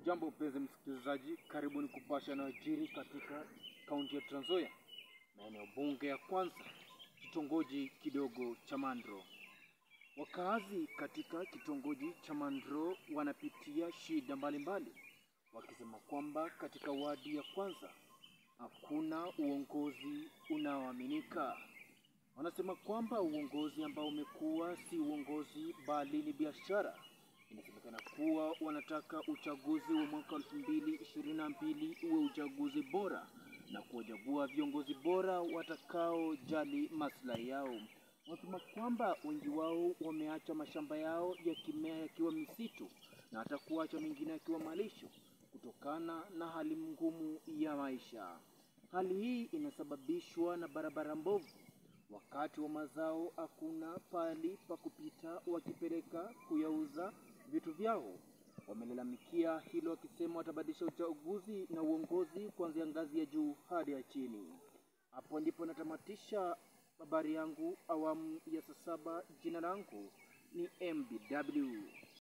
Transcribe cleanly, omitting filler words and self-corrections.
Jambo mpenzi msikilizaji, karibuni kupasha na ajiri katika kaunti ya Trans Nzoia, maeneo bunge ya Kwanza, kitongoji kidogo cha Mandro. Wakazi katika kitongoji cha Mandro wanapitia shida mbalimbali, wakisema kwamba katika wadi ya Kwanza hakuna uongozi unaoaminika. Wanasema kwamba uongozi ambao umekuwa si uongozi bali ni biashara. Inasemekana kuwa wanataka uchaguzi wa mwaka 2022 uwe uchaguzi bora na kuwachagua viongozi bora watakao jali maslahi yao. Wanasema kwamba wengi wao wameacha mashamba yao yakimea yakiwa misitu na hata kuacha mengine yakiwa malisho kutokana na hali ngumu ya maisha. Hali hii inasababishwa na barabara mbovu. Wakati wa mazao hakuna pahali pa kupita wakipeleka kuyauza vitu vyao. Wamelalamikia hilo wakisema watabadilisha uchaguzi na uongozi kuanzia ngazi ya juu hadi ya chini. Hapo ndipo natamatisha habari yangu awamu ya saa 7. Jina langu ni MBW.